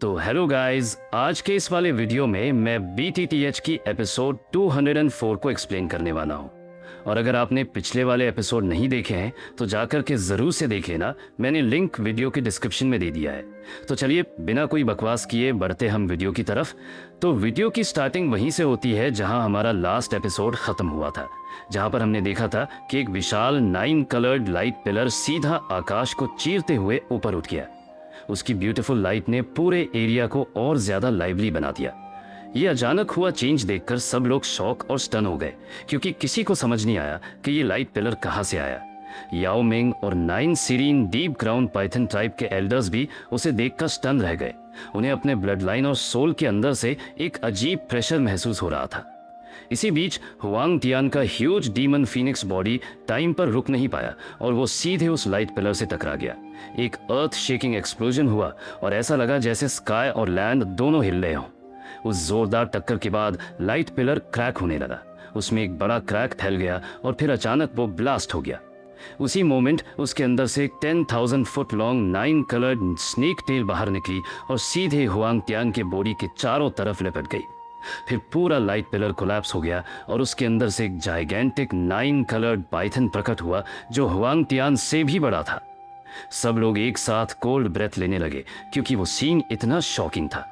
तो hello guys, आज के इस वाले वीडियो में मैं BTTH की एपिसोड 204 को एक्सप्लेन करने वाला हूँ। और अगर आपने पिछले वाले एपिसोड नहीं देखे हैं तो जाकर के ज़रूर से देख लेना, मैंने लिंक वीडियो के डिस्क्रिप्शन में दे दिया है। तो चलिए बिना कोई बकवास किए बढ़ते हम वीडियो की तरफ। तो वीडियो की स्टार्टिंग वहीं से होती है जहां हमारा लास्ट एपिसोड ख़त्म हुआ था, जहां पर हमने देखा था कि एक विशाल 9 कलर्ड लाइट पिलर सीधा आकाश को चीरते हुए ऊपर उठ गया। उसकी ब्यूटीफुल लाइट ने पूरे एरिया को और ज्यादा लाइवली बना दिया। ये अचानक हुआ चेंज देखकर सब लोग शॉक और स्टन हो गए, क्योंकि किसी को समझ नहीं आया कि ये लाइट पिलर कहाँ से आया। याओ मिंग और 9 serene deep ground python tribe के एल्डर्स भी उसे देखकर स्टन रह गए। उन्हें अपने ब्लड लाइन और सोल के अंदर से एक अजीब प्रेशर महसूस हो रहा था। इसी बीच हुआंग तियान का huge demon Phoenix body time पर रुक नहीं पाया और वो सीधे उस लाइट पिलर से टकरा गया। एक अर्थ शेकिंग एक्सप्लोजन हुआ और ऐसा लगा जैसे स्काई और लैंड दोनों हिल रहे हों। उस जोरदार टक्कर के बाद लाइट पिलर क्रैक होने लगा, उसमें एक बड़ा क्रैक फैल गया और फिर अचानक वो ब्लास्ट हो गया। उसी मोमेंट उसके अंदर से एक 10,000 foot long 9 coloured snake tail बाहर निकली और सीधे हुआंग तियान के बॉडी के चारों तरफ लिपट गई। फिर पूरा लाइट पिलर कोलैप्स हो गया और उसके अंदर से एक जाइगेंटिक 9 कलर्ड पाइथन प्रकट हुआ जो हुआंग तियान से भी बड़ा था। सब लोग एक साथ कोल्ड ब्रेथ लेने लगे, क्योंकि वो सीन इतना शॉकिंग था।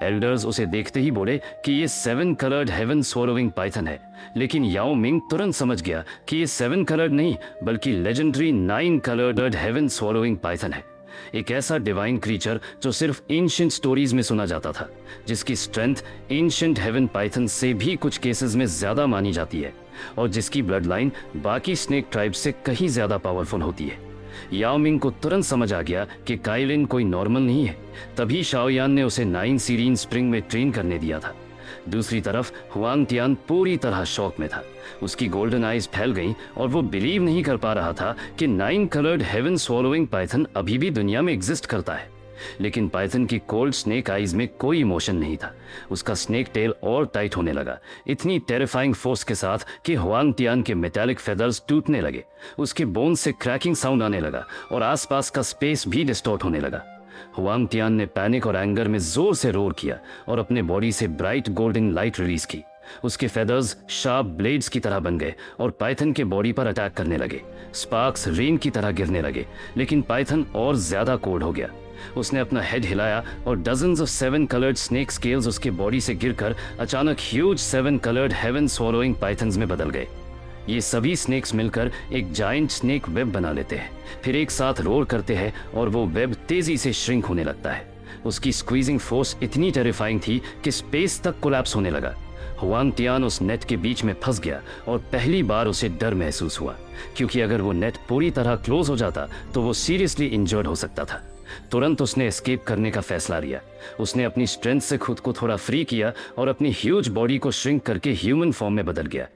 एल्डर्स उसे देखते ही बोले कि ये 7 कलर्ड हेवन स्वोलोविंग पाइथन है, लेकिन याओ मिंग तुरंत समझ गया कि ये 7 कलर्ड नहीं बल्कि लेजेंडरी 9 कलर्ड हेवन स्वोलोविंग पाइथन है। एक ऐसा डिवाइन क्रीचर जो सिर्फ एंशिएंट स्टोरीज में सुना जाता था, जिसकी स्ट्रेंथ एंशिएंट हेवन पाइथन से भी कुछ केसेस में ज्यादा मानी जाती है और जिसकी ब्लड लाइन बाकी स्नेक ट्राइब से कहीं ज्यादा पावरफुल होती है। याओ मिंग को तुरंत समझ आ गया कि काइलिन कोई नॉर्मल नहीं है, तभी शाओयान ने उसे 9 सीरीन स्प्रिंग में ट्रेन करने दिया था। दूसरी तरफ हुआंग तियान पूरी तरह शॉक में था। उसकी गोल्डन आइज फैल गईं और वो बिलीव नहीं कर पा रहा था कि 9 कलर्ड हेवन स्वोलोविंग पाइथन अभी भी दुनिया में एग्जिस्ट करता है। लेकिन पाइथन की कोल्ड स्नेक आइज में कोई इमोशन नहीं था। उसका स्नेक टेल और टाइट होने लगा, इतनी टेरिफाइंग फोर्स के साथ कि हुआंग तियान के मेटालिक फेदर्स टूटने लगे। उसके बोन से क्रैकिंग साउंड आने लगा और आसपास का स्पेस भी डिस्टॉर्ट होने लगा। हुआंग तियान ने पैनिक और एंगर में जोर से रोर किया और अपने बॉडी से ब्राइट गोल्डन लाइट रिलीज की। उसके फेदर्स शार्प ब्लेड्स की तरह बन गए और पाइथन के बॉडी पर अटैक करने लगे। स्पार्क्स रेन की तरह गिरने लगे, लेकिन पाइथन और ज्यादा कोल्ड हो गया। उसने अपना हेड हिलाया और dozens of 7 coloured snake scales उसके बॉडी से गिरकर अचानक ह्यूज 7 कलर्ड हेवन स्वोलोइंग पाइथन्स में बदल गए। ये सभी स्नेक्स मिलकर एक जायंट स्नेक वेब बना लेते हैं, फिर एक साथ रोल करते हैं और वो वेब तेजी से श्रिंक होने लगता है। उसकी स्क्वीजिंग फोर्स इतनी टेरिफाइंग थी कि स्पेस तक कोलैप्स होने लगा। हुआंग तियान उस नेट के बीच में फंस गया और पहली बार उसे डर महसूस हुआ, क्योंकि अगर वो नेट पूरी तरह क्लोज हो जाता तो वो सीरियसली इंजर्ड हो सकता था। तुरंत उसने एस्केप करने का फैसला लिया। उसने अपनी स्ट्रेंथ से खुद को थोड़ा फ्री किया और अपनी ह्यूज बॉडी को श्रिंक करके ह्यूमन फॉर्म में बदल गया।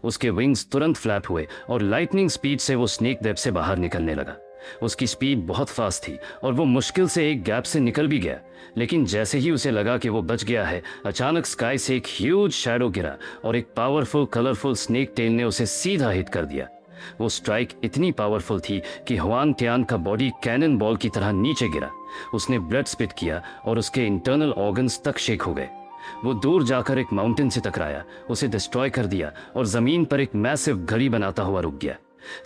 उसके विंग्स तुरंत फ्लैप हुए और लाइटनिंग स्पीड से वो स्नेक वेब से बाहर निकलने लगा। उसकी स्पीड बहुत फास्ट थी और वो मुश्किल से एक गैप से निकल भी गया, लेकिन जैसे ही उसे लगा कि वो बच गया है, अचानक स्काई से एक ह्यूज शैडो गिरा और एक पावरफुल कलरफुल स्नेक टेल ने उसे सीधा हिट कर दिया। वो स्ट्राइक इतनी पावरफुल थी कि हुआंग तियान का बॉडी कैनन बॉल की तरह नीचे गिरा। उसने ब्लड स्पिट किया और उसके इंटरनल ऑर्गन्स तक शेक हो गए। वो दूर जाकर एक माउंटेन से टकराया, उसे डिस्ट्रॉय कर दिया और जमीन पर एक मैसिव घड़ी बनाता हुआ रुक गया।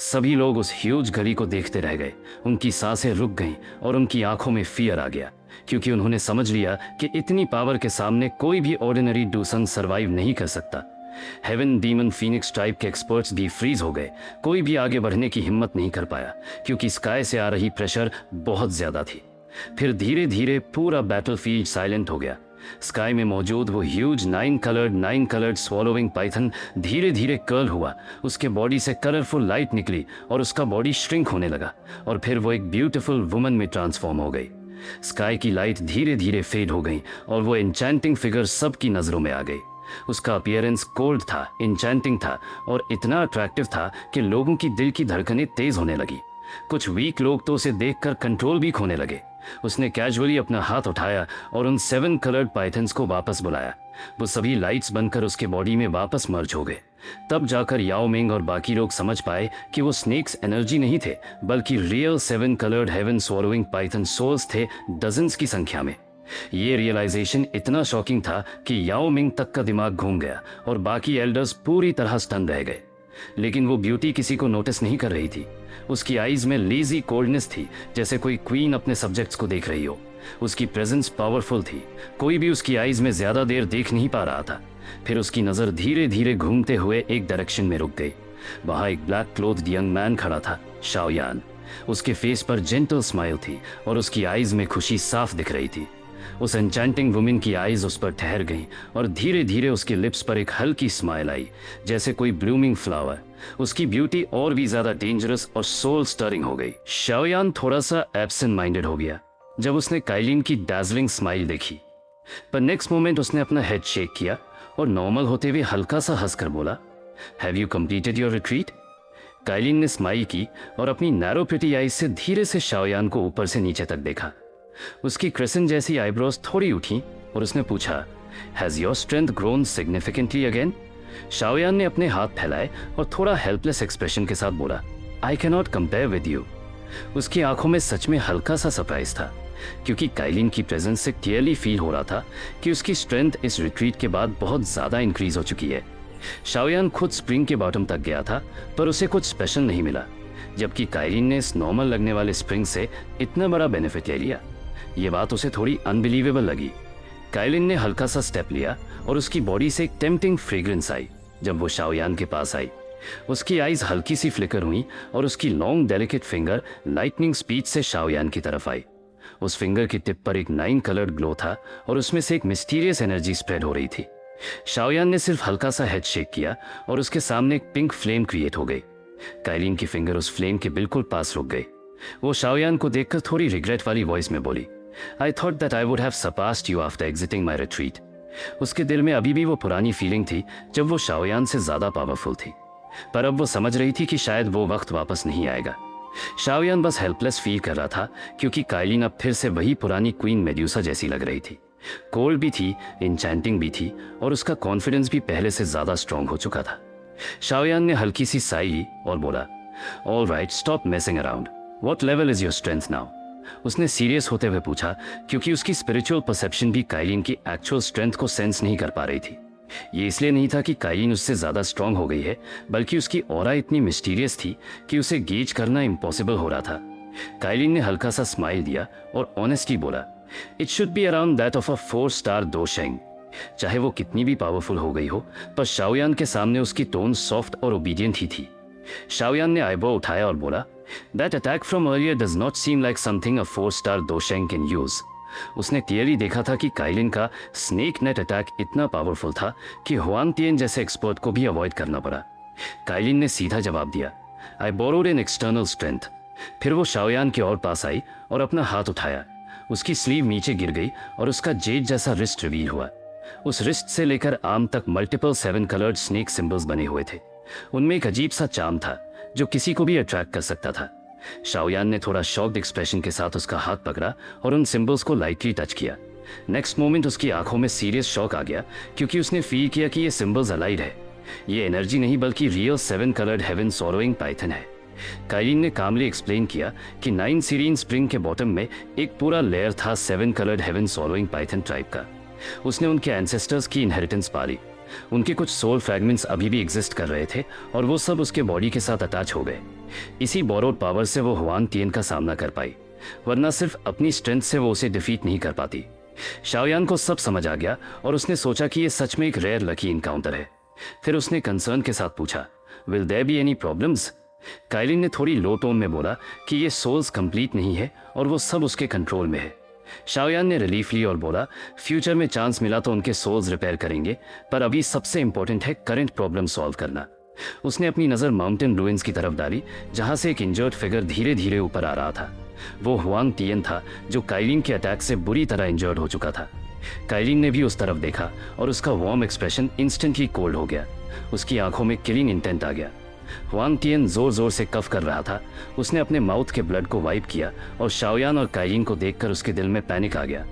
सभी लोग उस ह्यूज घड़ी को देखते रह गए। उनकी सांसें रुक गईं और उनकी आंखों में फियर आ गया, क्योंकि उन्होंने समझ लिया कि इतनी पावर के सामने कोई भी ऑर्डिनरी डूसन सरवाइव नहीं कर सकता। हेवन डीमन फीनिक्स ट्राइब के एक्सपर्ट्स भी फ्रीज हो गए। कोई भी आगे बढ़ने की हिम्मत नहीं कर पाया, क्योंकि स्काई से आ रही प्रेशर बहुत ज्यादा थी। फिर धीरे धीरे पूरा बैटलफील्ड साइलेंट हो गया। स्काई में मौजूद वो ह्यूज 9 कलर्ड स्वोलोविंग पाइथन धीरे धीरे कर्ल हुआ। उसके बॉडी से कलरफुल लाइट निकली और उसका बॉडी श्रिंक होने लगा और फिर वो एक ब्यूटीफुल वुमन में ट्रांसफॉर्म हो गई। स्काई की लाइट धीरे धीरे फेड हो गई और वो एन्चेंटिंग फिगर सबकी नजरों में आ गई। उसका अपीयरेंस कोल्ड था, एन्चेंटिंग था और इतना अट्रैक्टिव था कि लोगों की दिल की धड़कनें तेज होने लगी। कुछ वीक लोग तो उसे देखकर कंट्रोल भी खोने लगे। उसने कैजुअली अपना हाथ उठाया और उन 7 कलर्ड पाइथन्स को वापस बुलाया। वो सभी लाइट्स बनकर उसके बॉडी में वापस मर्ज हो गए। तब जाकर याओ मिंग और बाकी लोग समझ पाए कि वो स्नेक्स एनर्जी नहीं थे, बल्कि real 7 coloured heaven swallowing python souls थे, डजन्स की संख्या में। ये रियलाइजेशन इतना शॉकिंग था कि याओ मिंग तक का दिमाग घूम गया और बाकी एल्डर्स पूरी तरह स्टन रह गए। लेकिन वो ब्यूटी किसी को नोटिस नहीं कर रही थी। उसकी आईज में लेजी कोल्डनेस थी, जैसे कोई क्वीन अपने सब्जेक्ट्स को देख रही हो। उसकी प्रेजेंस पावरफुल थी, कोई भी उसकी आईज में ज्यादा देर देख नहीं पा रहा था। फिर उसकी नजर धीरे धीरे घूमते हुए एक डायरेक्शन में रुक गई। वहां एक ब्लैक क्लोथ्ड यंग मैन खड़ा था, शाओयान। उसके फेस पर जेंटल स्माइल थी और उसकी आईज में खुशी साफ दिख रही थी। उस एन्चेंटिंग वुमेन की आईज उस पर ठहर गईं और धीरे धीरे उसके लिप्स पर एक हल्की स्माइल आई, जैसे कोई ब्लूमिंग फ्लावर। उसकी ब्यूटी और भी ज्यादा डेंजरस और सोल स्टरिंग हो गई। शाओयान थोड़ा सा एब्सेंट माइंडेड हो गया जब उसने काइलिन की डैजलिंग स्माइल देखी, पर नेक्स्ट मोमेंट उसने अपना हेड शेक किया और नॉर्मल होते हुए हल्का सा हंसकर बोला, have you completed your retreat? Kaelin ने स्माइल की और अपनी नैरो प्रिटी आईज से धीरे से शाओयान को ऊपर से नीचे तक देखा। उसकी क्रेसेंट जैसी आईब्रोज थोड़ी उठी और उसने पूछा, has your strength grown significantly again? Shaoyan ने अपने हाथ फैलाए और थोड़ा हेल्पलेस एक्सप्रेशन के साथ बोला, I can not compare with you. उसकी आंखों में सच में हल्का सा सरप्राइज था, क्योंकि काइलिन की प्रेजेंस से क्लियरली फील हो रहा था कि उसकी स्ट्रेंथ इस रिट्रीट के बाद बहुत ज्यादा इंक्रीज हो चुकी है। शाओयान खुद स्प्रिंग के बॉटम तक गया था, पर उसे कुछ स्पेशल नहीं मिला, जबकि काइलिन ने इस नॉर्मल लगने वाले स्प्रिंग से इतना बड़ा बेनिफिट ले लिया। ये बात उसे थोड़ी अनबिलीवेबल लगी। काइलिन ने हल्का सा स्टेप लिया और उसकी बॉडी से एक टेम्पटिंग फ्रेग्रेंस आई। जब वो शाओयान के पास आई, उसकी आईज हल्की सी फ्लिकर हुई और उसकी long delicate finger lightning speed से शाओयान की तरफ आई। उस फिंगर की टिप पर एक 9 कलर्ड ग्लो था और उसमें से एक मिस्टीरियस एनर्जी स्प्रेड हो रही थी। शाओयान ने सिर्फ हल्का सा हेड शेक किया और उसके सामने एक पिंक फ्लेम क्रिएट हो गई। काइलिन की फिंगर उस फ्लेम के बिल्कुल पास रुक गई। वो शाओयान को देखकर थोड़ी रिग्रेट वाली वॉइस में बोली, I thought that I would have surpassed you after exiting my retreat. उसके दिल में अभी भी वो पुरानी फीलिंग थी जब वो शाओयान से ज्यादा पावरफुल थी, पर अब वो समझ रही थी कि शायद वो वक्त वापस नहीं आएगा। शाओयान बस हेल्पलेस फील कर रहा था, क्योंकि काइलिन अब फिर से वही पुरानी क्वीन मेड्यूसा जैसी लग रही थी। कोल्ड भी थी, इंचैंटिंग भी थी और उसका कॉन्फिडेंस भी पहले से ज्यादा स्ट्रांग हो चुका था। शाओयान ने हल्की सी साई ली और बोला, all right, stop messing around. What level is your strength now? उसने सीरियस होते हुए पूछा, क्योंकि उसकी स्पिरिचुअल परसेप्शन भी काइलिन की एक्चुअल स्ट्रेंथ को सेंस नहीं कर पा रही थी। ये इसलिए नहीं था कि काइलिन उससे ज्यादा स्ट्रांग हो गई है, बल्कि उसकी ऑरा इतनी मिस्टीरियस थी कि उसे गेज करना इम्पॉसिबल हो रहा था। काइलिन ने हल्का सा स्माइल दिया और ऑनेस्टली बोला, it should be around that of a 4 star Dosheng. चाहे वो कितनी भी पावरफुल हो गई हो, पर शाओयान के सामने उसकी टोन सॉफ्ट और ओबीडियंट ही थी। शाओयान ने आईब्रो उठाया और बोला, that attack from earlier does not seem like something a 4 star Dosheng can use. उसने क्लियरली देखा था कि काइलिन का स्नेक नेट अटैक इतना पावरफुल था कि हुआन तिएन जैसे एक्सपर्ट को भी अवॉइड करना पड़ा। काइलिन ने सीधा जवाब दिया, I borrowed an external strength. फिर वो शाओयान के और पास आई और अपना हाथ उठाया। उसकी स्लीव नीचे गिर गई और उसका जेड जैसा रिस्ट रिवील हुआ। उस रिस्ट से लेकर आर्म तक मल्टीपल 7 कलर्ड स्नेक सिंबल्स बने हुए थे। उनमें एक अजीब सा चार्म था जो किसी को भी अट्रैक्ट कर सकता था। शाओयान ने थोड़ा शॉक्ड एक्सप्रेशन के साथ उसका हाथ पकड़ा और उन सिंबल्स को लाइटली टच किया। नेक्स्ट मोमेंट उसकी आंखों में सीरियस शॉक आ गया, क्योंकि उसने फील किया कि ये सिंबल्स अलाइड है। ये एनर्जी नहीं बल्कि रियल 7 कलर्ड हेवन सोरोइंग पाइथन है। काइलिन ने कामली एक्सप्लेन किया कि 9 सीरीन स्प्रिंग के बॉटम में एक पूरा लेयर था 7 coloured haven soloing Python tribe का। उसने उनके एंसेस्टर्स की इनहेरिटेंस पा ली। उनके कुछ सोल फ्रैगमेंट्स अभी भी एग्जिस्ट कर रहे थे और वो सब उसके बॉडी के साथ अटैच हो गए। इसी बोरोड पावर से वो हुआन तिएन का सामना कर पाई, वरना सिर्फ अपनी स्ट्रेंथ से वो उसे डिफीट नहीं कर पाती। शाओयान को सब समझ आ गया और उसने सोचा कि ये सच में एक रेयर लकी इनकाउंटर है। फिर उसने कंसर्न के साथ पूछा, will there be any problems? Kylin ने थोड़ी लो टोन में बोला कि ये सोल्स कंप्लीट नहीं है और वो सब उसके कंट्रोल में है। शाओयान ने रिलीफ ली और बोला, फ्यूचर में चांस मिला तो उनके सोल्स रिपेयर करेंगे, पर अभी सबसे इंपॉर्टेंट है करंट प्रॉब्लम सॉल्व करना। उसने अपनी नज़र माउंटेन रूइंस की तरफ डाली, जहां से एक इंजर्ड फिगर धीरे धीरे ऊपर आ रहा था। वो हुआन तिएन था, जो काइलिन के अटैक से बुरी तरह इंजर्ड हो चुका था। काइलिन ने भी उस तरफ देखा और उसका वार्म एक्सप्रेशन इंस्टेंटली कोल्ड हो गया। उसकी आंखों में किलिंग इंटेंट आ गया। हुआन तिएन जोर जोर से कफ कर रहा था। उसने अपने माउथ के ब्लड को वाइप किया और शाओयान और काइलिन को देखकर उसके दिल में पैनिक आ गया।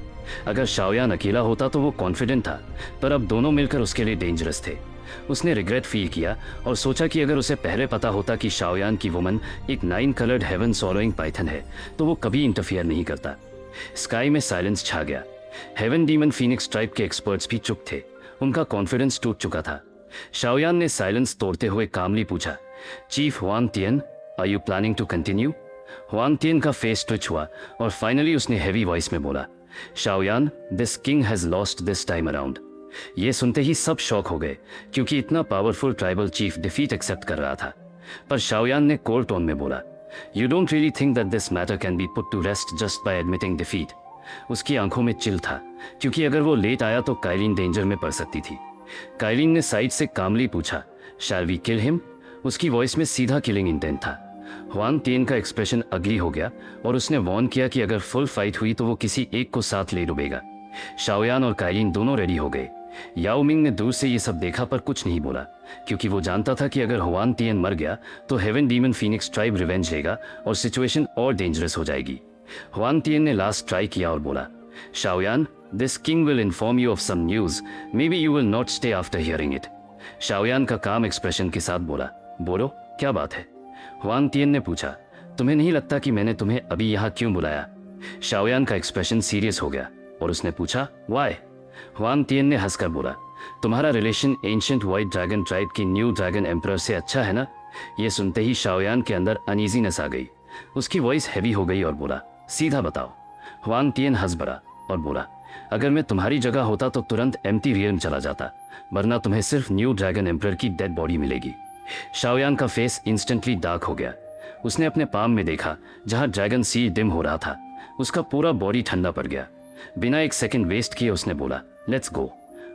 अगर शाओयान अकेला होता तो वो कॉन्फिडेंट था, पर अब दोनों मिलकर उसके लिए डेंजरस थे। उसने रिग्रेट फील किया और सोचा कि अगर उसे पहले पता होता कि शाओयान की वुमन एक 9 कलर्ड हेवन सोलोइंग पाइथन है तो वो कभी इंटरफियर नहीं करता। स्काई में साइलेंस छा गया। हेवन डीमन फीनिक्स ट्राइब के एक्सपर्ट्स भी चुप थे, उनका कॉन्फिडेंस टूट चुका था। शाओयान ने साइलेंस तोड़ते हुए कामली पूछा, chief Huan Tian, are you planning to continue? Huan Tian का फेस ट्विच हुआ और फाइनली उसने हैवी वॉइस में बोला, Shaoyan, this king has lost this time around. ये सुनते ही सब शॉक हो गए, क्योंकि इतना powerful tribal chief defeat accept कर रहा था। पर शाओयान ने कोल्ड टोन में बोला, you don't really think that this matter can be put to rest just by admitting defeat? उसकी आंखों में चिल था, क्योंकि अगर वो लेट आया तो काइलिन डेंजर में पड़ सकती थी। काइलिन ने साइड से कामली पूछा, शैल वी किल हिम? उसकी वॉइस में सीधा किलिंग इंटेंट था। हुआन तियन का एक्सप्रेशन अगली हो गया और उसने वार्न किया कि अगर फुल फाइट हुई तो वो किसी एक को साथ ले डूबेगा। शाओयान और काइलिन दोनों रेडी हो गए। याओ मिंग ने दूर से ये सब देखा पर कुछ नहीं बोला, क्योंकि वो जानता था कि अगर हुआन तियन मर गया तो heaven demon phoenix tribe revenge लेगा और सिचुएशन और डेंजरस हो जाएगी। हुआन तियन ने लास्ट ट्राई किया और बोला, Shaoyan, this king will inform you of some news, maybe you will not stay after hearing it. Shaoyan का काम एक्सप्रेशन के साथ बोला, बोलो क्या बात है? हुआन तियन ने पूछा, तुम्हें नहीं लगता कि मैंने तुम्हें अभी यहाँ क्यों बुलाया? शाओयान का एक्सप्रेशन सीरियस हो गया और उसने पूछा, वाई? हुआन तियन ने हंसकर बोला, तुम्हारा relation ancient white dragon tribe की न्यू ड्रैगन एम्परर से अच्छा है ना? ये सुनते ही शाओयान के अंदर अनईजीनेस आ गई। उसकी वॉइस हैवी हो गई और बोला, सीधा बताओ। हुआन तियन हंस पड़ा और बोला, अगर मैं तुम्हारी जगह होता तो तुरंत एम्प्टी रियल्म चला जाता, वरना तुम्हें सिर्फ न्यू ड्रैगन एम्परर की डेड बॉडी मिलेगी। शाओयान का फेस इंस्टेंटली डार्क हो गया। उसने अपने पाम में देखा जहां ड्रैगन सील डिम हो रहा था। उसका पूरा बॉडी ठंडा पड़ गया। बिना एक सेकंड वेस्ट किए उसने बोला, लेट्स गो।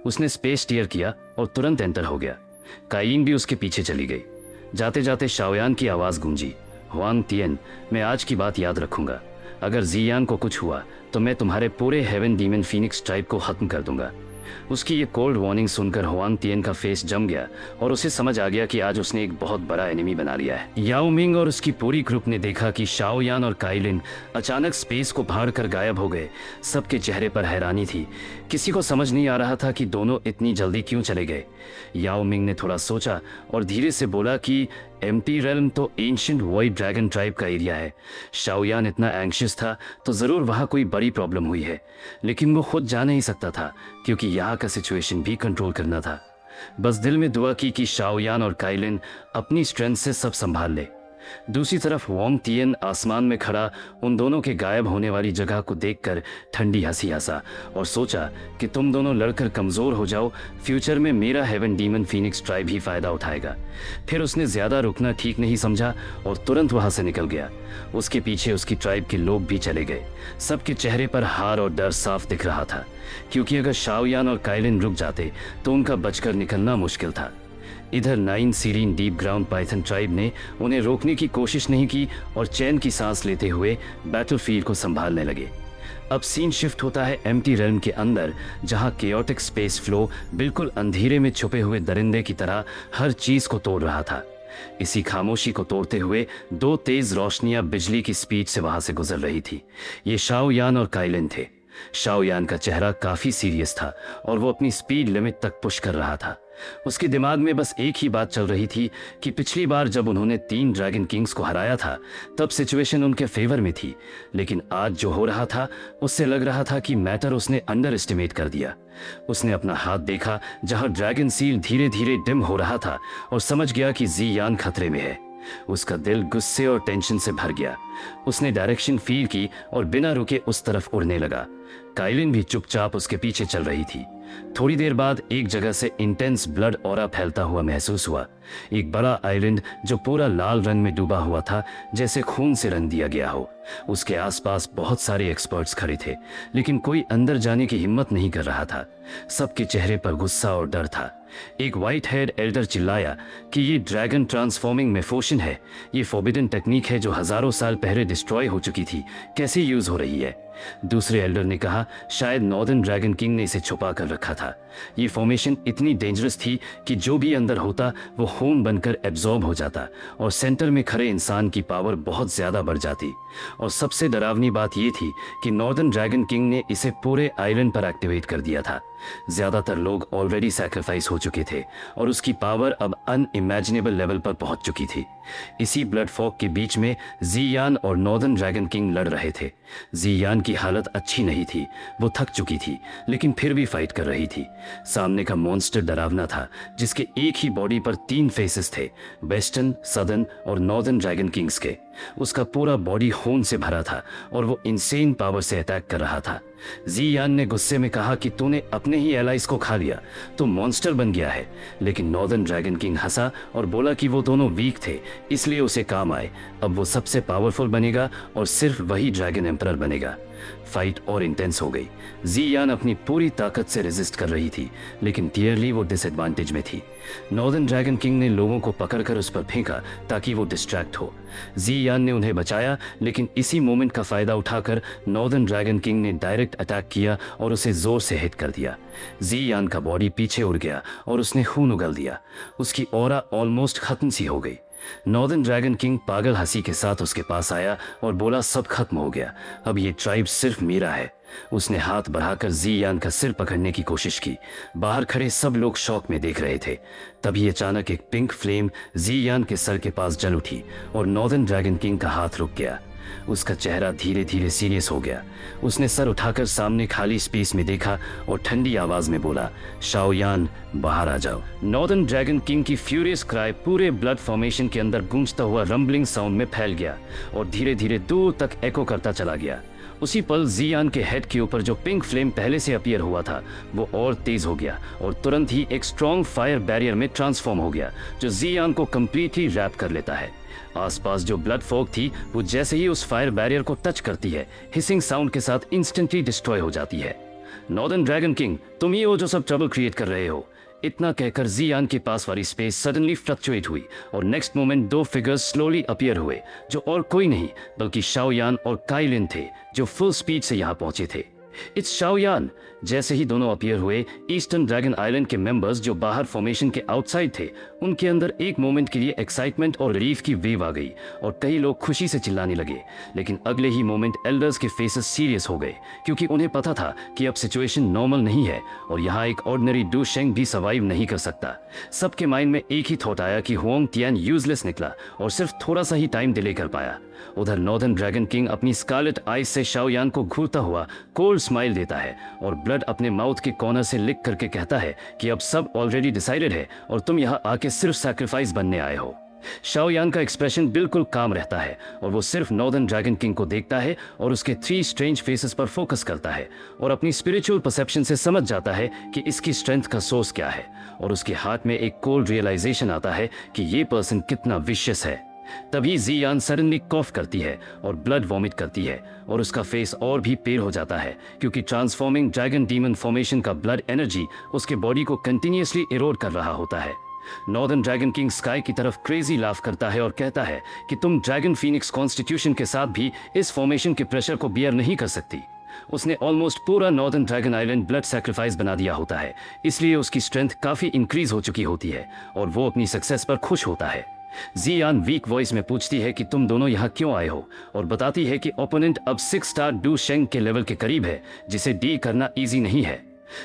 उसने स्पेस टीयर किया और तुरंत एंटर हो गया। काइलिन भी उसके पीछे चली गई। जाते जाते शाओयान की आवाज गूंजी, हुआन तियन, मैं आज की बात याद रखूंगा। अगर जियान को कुछ हुआ तो मैं तुम्हारे पूरे हेवन डीमन फीनिक्स ट्राइब को खत्म कर दूंगा। उसकी ये कोल्ड वार्निंग सुनकर हुआन तियन का फेस जम गया और उसे समझ आ गया कि आज उसने एक बहुत बड़ा एनिमी बना लिया है। याओ मिंग और उसकी पूरी ग्रुप ने देखा कि शाओयान और काइलिन अचानक स्पेस को फाड़ कर गायब हो गए। सबके चेहरे पर हैरानी थी। किसी को समझ नहीं आ रहा था कि दोनों इतनी जल्दी क्यों चले गए। याओ मिंग ने थोड़ा सोचा और धीरे से बोला कि एम्प्टी रेल्म तो एंशिएंट व्हाइट ड्रैगन ट्राइब का एरिया है। शाओयान इतना एंग्शियस था तो ज़रूर वहाँ कोई बड़ी प्रॉब्लम हुई है, लेकिन वो खुद जा नहीं सकता था क्योंकि यहाँ का सिचुएशन भी कंट्रोल करना था। बस दिल में दुआ की कि शाओयान और काइलिन अपनी स्ट्रेंथ से सब संभाल ले। दूसरी तरफ वॉन्ग तियन आसमान में खड़ा उन दोनों के गायब होने वाली जगह को देखकर ठंडी हंसी हंसा और सोचा कि तुम दोनों लड़कर कमज़ोर हो जाओ, फ्यूचर में मेरा हेवन डीमन फीनिक्स ट्राइब ही फ़ायदा उठाएगा। फिर उसने ज़्यादा रुकना ठीक नहीं समझा और तुरंत वहाँ से निकल गया। उसके पीछे उसकी ट्राइब के लोग भी चले गए। सबके चेहरे पर हार और डर साफ दिख रहा था, क्योंकि अगर शाओयान और काइलिन रुक जाते तो उनका बचकर निकलना मुश्किल था। इधर 9 serene deep ground python tribe ने उन्हें रोकने की कोशिश नहीं की और चैन की सांस लेते हुए बैटलफील्ड को संभालने लगे। अब सीन शिफ्ट होता है एम्प्टी रेल्म के अंदर, जहां केओटिक स्पेस फ्लो बिल्कुल अंधेरे में छुपे हुए दरिंदे की तरह हर चीज को तोड़ रहा था। इसी खामोशी को तोड़ते हुए 2 तेज रोशनियां बिजली की स्पीड से वहां से गुजर रही थी। ये शाओयान और काइलिन थे। शाओयान का चेहरा काफी सीरियस था और वो अपनी स्पीड लिमिट तक पुश कर रहा था। उसके दिमाग में बस एक ही बात चल रही थी कि पिछली बार जब उन्होंने 3 ड्रैगन किंग्स को हराया था तब सिचुएशन उनके फेवर में थी, लेकिन आज जो हो रहा था उससे लग रहा था कि मैटर उसने अंडर एस्टिमेट कर दिया। उसने अपना हाथ देखा जहां ड्रैगन सील धीरे धीरे डिम हो रहा था और समझ गया कि जियान खतरे में है। उसका दिल गुस्से और टेंशन से भर गया। उसने डायरेक्शन फील की और बिना रुके उस तरफ उड़ने लगा। काइलिन भी चुपचाप उसके पीछे चल रही थी। थोड़ी देर बाद एक जगह से इंटेंस ब्लड ऑरा फैलता हुआ महसूस हुआ। एक बड़ा आइलैंड जो पूरा लाल रंग में डूबा हुआ था, जैसे खून से रंग दिया गया हो। उसके आसपास बहुत सारे एक्सपर्ट्स खड़े थे, लेकिन कोई अंदर जाने की हिम्मत नहीं कर रहा था। सबके चेहरे पर गुस्सा और डर था। एक व्हाइट हेड एल्डर चिल्लाया कि ये ड्रैगन ट्रांसफॉर्मिंग मेफोशन है। ये फॉरबिडन टेक्निक है जो हजारों साल पहले डिस्ट्रॉय हो चुकी थी, कैसे यूज हो रही है? दूसरे एल्डर ने कहा, शायद नॉर्दर्न ड्रैगन किंग ने इसे छुपा कर रखा था। ये फॉर्मेशन इतनी डेंजरस थी कि जो भी अंदर होता वो खून बनकर एब्जॉर्ब हो जाता और सेंटर में खड़े इंसान की पावर बहुत ज्यादा बढ़ जाती। और सबसे डरावनी बात ये थी कि नॉर्दर्न ड्रैगन किंग ने इसे पूरे आइलैंड पर एक्टिवेट कर दिया था। ज़्यादातर लोग ऑलरेडी सैक्रिफाइस हो चुके थे और उसकी पावर अब अनइमेजिनेबल लेवल पर पहुंच चुकी थी। इसी ब्लड फॉग के बीच में ज़ियान और नॉर्दर्न ड्रैगन किंग लड़ रहे थे। ज़ियान की हालत अच्छी नहीं थी, वो थक चुकी थी, लेकिन फिर भी फाइट कर रही थी। सामने का मॉन्स्टर डरावना था, जिसके एक ही बॉडी पर 3 फेसेस थे, वेस्टर्न, सदर्न और नॉर्दर्न ड्रैगन किंग्स के। उसका पूरा बॉडी खून से भरा था और वो इंसेन पावर से अटैक कर रहा था। ज़ियान ने गुस्से में कहा कि तूने अपने ही एलाइज को खा लिया, तो मॉन्स्टर बन गया है। लेकिन नॉर्दर्न ड्रैगन किंग हंसा और बोला कि वो दोनों वीक थे, इसलिए उसे काम आए। अब वो सबसे पावरफुल बनेगा और सिर्फ वही ड्रैगन एम्परर बनेगा। फाइट और इंटेंस हो गई। ज़ियान अपनी पूरी ताकत से रेजिस्ट कर रही थी, लेकिन क्लियरली वो डिसएडवांटेज में थी। नॉर्दर्न ड्रैगन किंग ने लोगों को पकड़कर उस पर फेंका ताकि वो डिस्ट्रैक्ट हो। ज़ियान ने उन्हें बचाया, लेकिन इसी मोमेंट का फायदा उठाकर नॉर्दर्न ड्रैगन किंग ने डायरेक्ट अटैक किया और उसे जोर से हिट कर दिया। ज़ियान का बॉडी पीछे उड़ गया और उसने खून उगल दिया। उसकी ऑरा ऑलमोस्ट खत्म सी हो गई। नॉर्दर्न ड्रैगन किंग पागल हंसी के साथ उसके पास आया और बोला, सब खत्म हो गया, अब ये ट्राइब सिर्फ मेरा है। उसने हाथ बढ़ाकर ज़ियान का सिर पकड़ने की कोशिश की। बाहर खड़े सब लोग शॉक में देख रहे थे। तभी अचानक एक पिंक फ्लेम ज़ियान के सर के पास जल उठी और नॉर्दर्न ड्रैगन किंग का हाथ रुक गया। उसका चेहरा धीरे धीरे सीरियस हो गया। उसने सर उठाकर सामने खाली स्पेस में देखा और ठंडी आवाज में बोला, शाओयान, बाहर आ जाओ। नॉर्दर्न ड्रैगन किंग की फ्यूरियस क्राई पूरे ब्लड फॉर्मेशन के अंदर गूंजता हुआ रंबलिंग साउंड में फैल गया और धीरे धीरे दूर तक एको करता चला गया। उसी पल ज़ियान के हेड के ऊपर जो पिंक फ्लेम पहले से अपीयर हुआ था वो और तेज हो गया और तुरंत ही एक स्ट्रॉन्ग फायर बैरियर में ट्रांसफॉर्म हो गया, जो ज़ियान को कंप्लीटली रैप कर लेता है। आसपास जो ब्लड फॉग थी वो जैसे ही उस फायर बैरियर को टच करती है, हिसिंग साउंड के साथ इंस्टेंटली डिस्ट्रॉय हो जाती है। नॉर्दर्न ड्रैगन किंग, तुम ही हो जो सब ट्रबल क्रिएट कर रहे हो। इतना कहकर ज़ियान के पास वाली स्पेस सडनली फ्लक्चुएट हुई और next moment 2 figures slowly appear हुए, जो और कोई नहीं बल्कि शाओयान और काइलिन थे, जो फुल स्पीड से यहाँ पहुंचे थे। इट्स शाओयान। जैसे ही दोनों अपीयर हुए, ईस्टर्न ड्रैगन आइलैंड के मेंबर्स जो बाहर फॉर्मेशन के आउटसाइड थे, उनके अंदर एक मोमेंट के लिए एक्साइटमेंट और रिलीफ की वेव आ गई और कई लोग खुशी से चिल्लाने लगे। लेकिन अगले ही मोमेंट एल्डर्स के फेसेस सीरियस हो गए, क्योंकि उन्हें पता था कि अब सिचुएशन नॉर्मल नहीं है और यहाँ एक ऑर्डिनरी डू शेंग भी सर्वाइव नहीं कर सकता। सबके माइंड में एक ही थॉट आया कि हुआंग तियान यूजलेस निकला और सिर्फ थोड़ा सा ही टाइम डिले कर पाया। उधर नॉर्दर्न ड्रैगन किंग अपनी स्कारलेट आइज से शाओयान को घूरता हुआ कोल्ड स्माइल देता है और ब्लड अपने माउथ के कॉर्नर से लिक करके कहता है कि अब सब ऑलरेडी डिसाइडेड है और तुम यहाँ आके सिर्फ सैक्रिफाइस बनने आए हो। शाओयान का एक्सप्रेशन बिल्कुल काम रहता है और वो सिर्फ नॉर्दर्न ड्रैगन किंग को देखता है और उसके 3 स्ट्रेंज फेसेस पर फोकस करता है और अपनी स्पिरिचुअल परसेप्शन से समझ जाता है कि इसकी स्ट्रेंथ का सोर्स क्या है, और उसके हार्ट में एक कोल्ड रियलाइजेशन आता है कि ये पर्सन कितना विशियस है। तभी ज़ियान सडनली कॉफ करती है और ब्लड वॉमिट करती है और उसका फेस और भी पेल हो जाता है, क्योंकि ट्रांसफॉर्मिंग ड्रैगन डीमन फॉर्मेशन का ब्लड एनर्जी उसके बॉडी को कंटिन्यूअसली इरोड कर रहा होता है। नॉर्दर्न ड्रैगन किंग स्काई की तरफ क्रेजी लाफ करता है और कहता है कि तुम ड्रैगन फीनिक्स कॉन्स्टिट्यूशन के साथ भी इस फॉर्मेशन के प्रेशर को बियर नहीं कर सकती। उसने ऑलमोस्ट पूरा northern dragon island blood sacrifice बना दिया होता है, इसलिए उसकी स्ट्रेंथ काफी इंक्रीज हो चुकी होती है और वो अपनी सक्सेस पर खुश होता है। ज़ियान वीक वॉइस में पूछती है कि तुम दोनों यहाँ क्यों आए हो, और बताती है कि ओपोनेंट अब 6 स्टार डू शेंग के लेवल के करीब है, जिसे डी करना इजी नहीं है।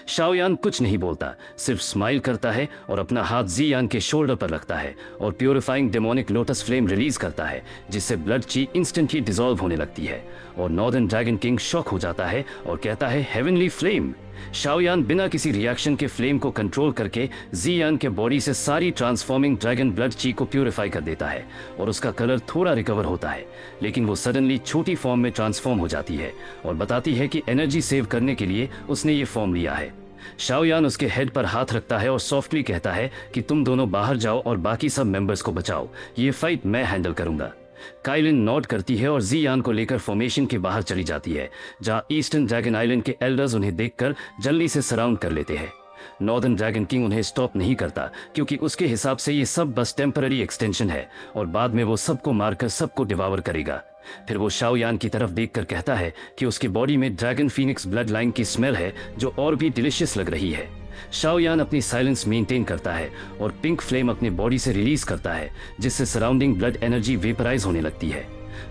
शाओयान कुछ नहीं बोलता, सिर्फ स्माइल करता है और अपना हाथ ज़ियान के शोल्डर पर रखता है और purifying demonic lotus flame release करता है, जिससे ब्लड ची इंस्टेंटली डिसॉल्व होने लगती है और नॉर्दर्न ड्रैगन किंग शॉक हो जाता है और कहता है, हेवनली फ्लेम। शाओयान बिना किसी रिएक्शन के फ्लेम को कंट्रोल करके ज़ियान के बॉडी से सारी ट्रांसफॉर्मिंग ड्रैगन ब्लड ची को प्यूरिफाई कर देता है और उसका कलर थोड़ा रिकवर होता है, लेकिन वो सडनली छोटी फॉर्म में ट्रांसफॉर्म हो जाती है और बताती है कि एनर्जी सेव करने के लिए उसने ये फॉर्म लिया है। शाओयान उसके हेड पर हाथ रखता है और सॉफ्टली कहता है कि तुम दोनों बाहर जाओ और बाकी सब मेंबर्स को बचाओ, ये फाइट मैं हैंडल करूंगा। काइलिन नॉट करती है और ज़ियान को लेकर फॉर्मेशन के बाहर चली जाती है, जहां ईस्टर्न ड्रैगन आइलैंड के एल्डर्स उन्हें देखकर जल्दी से सराउंड कर लेते हैं। नॉर्दर्न ड्रैगन किंग उन्हें स्टॉप नहीं करता, क्योंकि उसके हिसाब से ये सब बस टेम्पररी एक्सटेंशन है और बाद में वो सबको मारकर सबको डिवावर करेगा। फिर वो शाओयान की तरफ देखकर कहता है कि उसके बॉडी में ड्रैगन फीनिक्स ब्लड लाइन की स्मेल है, जो और भी डिलिशियस लग रही है। शाओयान अपनी साइलेंस मेंटेन करता है और पिंक फ्लेम अपने बॉडी से रिलीज करता है, जिससे सराउंडिंग ब्लड एनर्जी वेपराइज होने लगती है।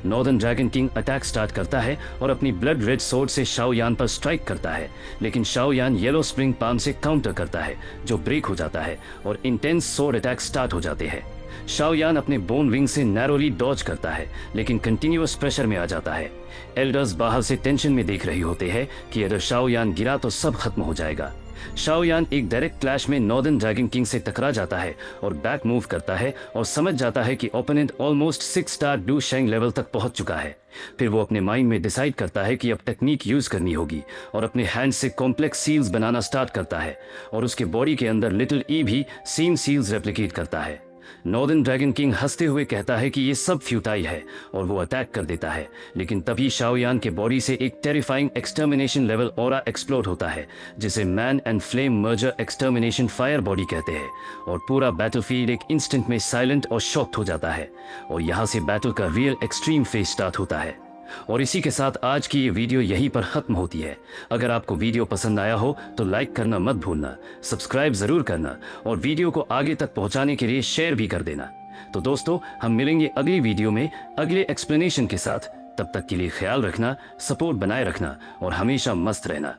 Northern dragon king attack start करता है और अपनी ब्लड रेड सोर्ड से शाओ यान पर स्ट्राइक करता है, लेकिन शाओ यान येलो स्प्रिंग पाम से काउंटर करता है जो ब्रेक हो जाता है और इंटेंस सोर्ड अटैक स्टार्ट हो जाते हैं। शाओ यान अपने बोन विंग से नैरोली डॉज करता है, लेकिन कंटिन्यूअस प्रेशर में आ जाता है। एल्डर्स बाहर से टेंशन में देख रही होते हैं कि अगर शाओ यान गिरा तो सब खत्म हो जाएगा। शाओ यान एक डायरेक्ट क्लैश में नॉर्दर्न ड्रैगन किंग से टकरा जाता है और बैक मूव करता है और समझ जाता है कि ओपोनेंट ऑलमोस्ट 6 स्टार डू शेंग लेवल तक पहुंच चुका है। फिर वो अपने माइंड में डिसाइड करता है कि अब टेक्निक यूज करनी होगी और अपने हैंड से कॉम्प्लेक्स सील्स बनाना स्टार्ट करता है और उसके बॉडी के अंदर लिटिल ई भी सेम सील्स रेप्लिकेट करता है। नॉर्दर्न ड्रैगन किंग हंसते हुए कहता है कि ये सब फ्यूटाइल है और वो अटैक कर देता है, लेकिन तभी शाओ यान के बॉडी से एक terrifying extermination level aura explode होता है जिसे man and flame merger extermination fire body कहते हैं और पूरा बैटलफील्ड एक इंस्टेंट में साइलेंट और शॉक्ड हो जाता है और यहाँ से बैटल का रियल एक्सट्रीम फेज स्टार्ट होता है। और इसी के साथ आज की ये वीडियो यहीं पर खत्म होती है। अगर आपको वीडियो पसंद आया हो तो लाइक करना मत भूलना, सब्सक्राइब जरूर करना और वीडियो को आगे तक पहुंचाने के लिए शेयर भी कर देना। तो दोस्तों, हम मिलेंगे अगली वीडियो में अगले एक्सप्लेनेशन के साथ। तब तक के लिए ख्याल रखना, सपोर्ट बनाए रखना और हमेशा मस्त रहना।